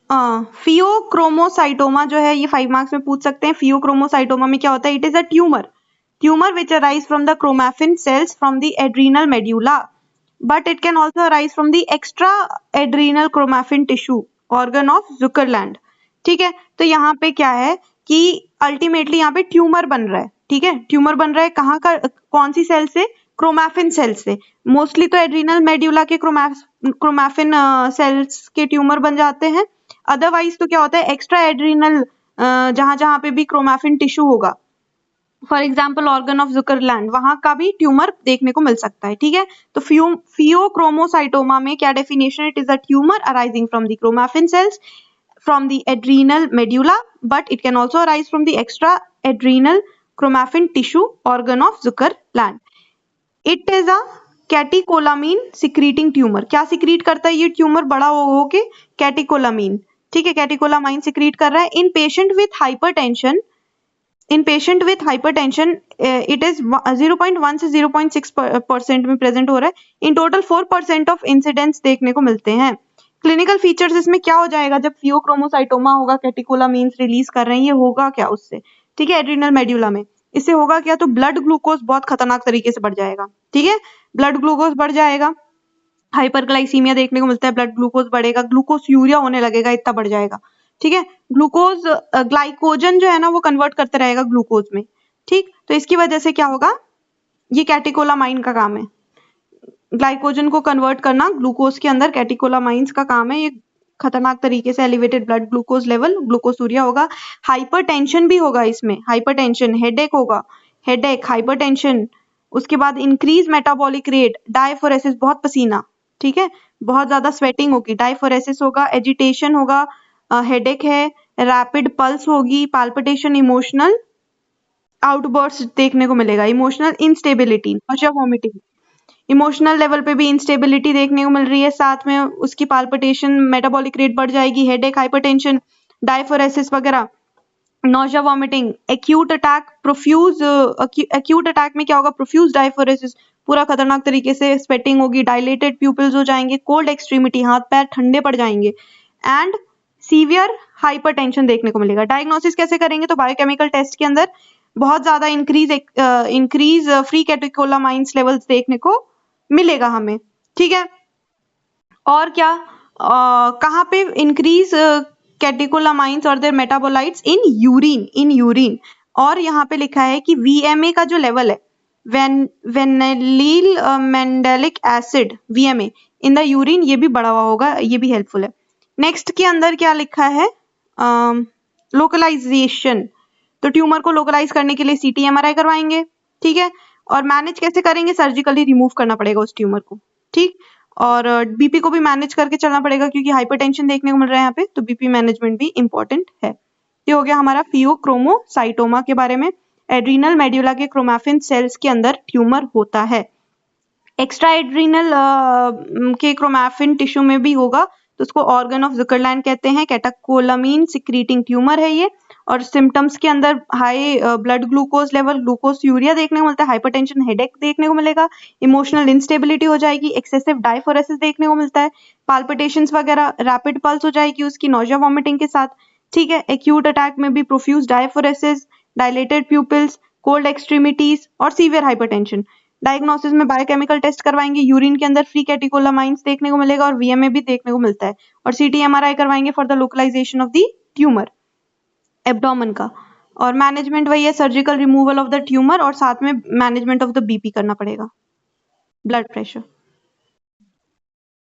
Pheochromocytoma जो है ये 5 मार्क्स में पूछ सकते हैं। फियोक्रोमोसाइटोमा में क्या होता है? It is a tumour which arise from the chromaffin cells from the adrenal medulla, but it can also arise from the extra adrenal chromaffin tissue organ of Zuckerkandl. ठीक है, तो यहाँ पे क्या है कि अल्टीमेटली यहाँ पे ट्यूमर बन रहा है। ठीक है, ट्यूमर बन रहा है कहाँ का, कौन सी सेल से? क्रोमैफिन सेल से। मोस्टली तो एड्रीनल मेड्यूला के क्रोमैफिन सेल्स के ट्यूमर बन जाते हैं। अदरवाइज तो क्या होता है, एक्स्ट्रा एड्रीनल जहां जहां पे भी क्रोमैफिन टिश्यू होगा, फॉर एग्जाम्पल ऑर्गन ऑफ जुकरलैंड, वहां का भी ट्यूमर देखने को मिल सकता है। ठीक है, तो फियोक्रोमोसाइटोमा में क्या definition? It is a tumour arising from the chromaffin cells from the adrenal medulla, but it can also arise from the extra adrenal chromaffin tissue organ of Zuckerland. It is a catecholamine secreting tumour. क्या secrete करता है ये tumour? बड़ा हो के कैटिकोलामीन। ठीक है, कैटिकोलामाइन secrete कर रहा है। In patient with hypertension, it is 0.1 से 0.6% में प्रेजेंट हो रहा है। इन टोटल 4% ऑफ इंसिडेंट्स देखने को मिलते हैं। क्लिनिकल फीचर्स इसमें क्या हो जाएगा? जब फियोक्रोमोसाइटोमा होगा, कैटिकोलामीन्स रिलीज कर रहे हैं, ये होगा क्या उससे? ठीक है, एड्रिनल मेड्यूला में इससे होगा क्या? तो ब्लड ग्लूकोज बहुत खतरनाक तरीके से बढ़ जाएगा। ठीक है, ब्लड ग्लूकोज बढ़ जाएगा, हाइपरग्लाइसीमिया देखने को मिलता है, ब्लड ग्लूकोज बढ़ेगा, ग्लूकोज यूरिया होने लगेगा, इतना बढ़ जाएगा। ठीक है, ग्लूकोज ग्लाइकोजन जो है ना वो कन्वर्ट करते रहेगा ग्लूकोज में। ठीक, तो इसकी वजह से क्या होगा? ये कैटिकोलामाइन का काम है, ग्लाइकोजन को कन्वर्ट करना ग्लूकोज के अंदर, कैटिकोलामाइंस का काम है। ये खतरनाक तरीके से एलिवेटेड ब्लड ग्लूकोज लेवल, ग्लूकोसूरिया होगा, हाइपरटेंशन भी होगा इसमें, हाइपरटेंशन, हेडेक होगा, हेडेक, हाइपरटेंशन, उसके बाद इंक्रीज मेटाबॉलिक रेट, डायफोरेसिस, बहुत पसीना, ठीक है, बहुत ज्यादा स्वेटिंग होगी, डायफोरेसिस होगा, एजिटेशन होगा, हेडेक है, रैपिड पल्स होगी, पाल्पिटेशन, इमोशनल आउटबर्स्ट देखने को मिलेगा, emotional instability, nausea, vomiting, emotional level पे भी इंस्टेबिलिटी देखने को मिल रही है, साथ में उसकी पाल्पिटेशन, मेटाबॉलिक रेट बढ़ जाएगी, हेडेक, हाइपरटेंशन, डायफोरेसिस वगैरह, nausea, vomiting, acute attack, profuse, acute attack में क्या होगा? प्रोफ्यूज डायफोरेसिस, पूरा खतरनाक तरीके से स्वेटिंग होगी, डायलेटेड प्यूपिल्स हो जाएंगे, कोल्ड एक्सट्रीमिटी, हाथ पैर ठंडे पड़ जाएंगे, एंड सीवियर हाइपरटेंशन देखने को मिलेगा। डायग्नोसिस कैसे करेंगे? तो बायोकेमिकल टेस्ट के अंदर बहुत ज्यादा इंक्रीज फ्री कैटेकोलामाइंस लेवल्स देखने को मिलेगा हमें। ठीक है, और क्या कहाँ पे इंक्रीज कैटेकोलामाइंस और देयर मेटाबोलाइट्स? इन यूरिन, और यहाँ पे लिखा है कि वीएमए का जो लेवल है, वेनिलील मेंडेलिक एसिड, वीएमए इन द यूरिन, ये भी बढ़ा हुआ होगा, ये भी हेल्पफुल है। नेक्स्ट के अंदर क्या लिखा है? लोकलाइजेशन, तो ट्यूमर को लोकलाइज करने के लिए सीटी एमआरआई करवाएंगे। ठीक है, और मैनेज कैसे करेंगे? सर्जिकली रिमूव करना पड़ेगा उस ट्यूमर को। ठीक, और बीपी को भी मैनेज करके चलना पड़ेगा क्योंकि हाइपरटेंशन देखने को मिल रहा है यहाँ पे, तो बीपी मैनेजमेंट भी इंपॉर्टेंट है। ये हो गया हमारा फियोक्रोमोसाइटोमा के बारे में। एड्रीनल मेड्यूला के क्रोमैफिन सेल्स के अंदर ट्यूमर होता है। एक्स्ट्रा एड्रीनल के क्रोमैफिन टिश्यू में भी होगा, तो उसको ऑर्गन ऑफ जुकरलैंड कहते हैं। कैटेकोलामीन सिक्रीटिंग ट्यूमर है ये, और सिम्टम्स के अंदर high blood glucose level, glucose urea देखने को मिलता है, हाइपरटेंशन, हेडेक देखने को मिलेगा, इमोशनल इंस्टेबिलिटी हो जाएगी, एक्सेसिव डायफोरेसिस देखने को मिलता है, पाल्पिटेशंस वगैरह, रैपिड पल्स हो जाएगी उसकी, नॉशिया, वॉमिटिंग के साथ। ठीक है, एक्यूट अटैक में भी profuse diaphoresis, dilated pupils, cold extremities और सीवियर हाइपरटेंशन। डायग्नोसिस में बायोकेमिकल टेस्ट करवाएंगे, यूरिन के अंदर फ्री कैटेकोलामाइंस देखने को मिलेगा और वीएमए भी देखने को मिलता है, और सीटी एमआरआई करवाएंगे for the localisation of the tumour abdomen का। और मैनेजमेंट वही है, surgical removal of the tumour, और साथ में मैनेजमेंट ऑफ द बीपी करना पड़ेगा, ब्लड प्रेशर।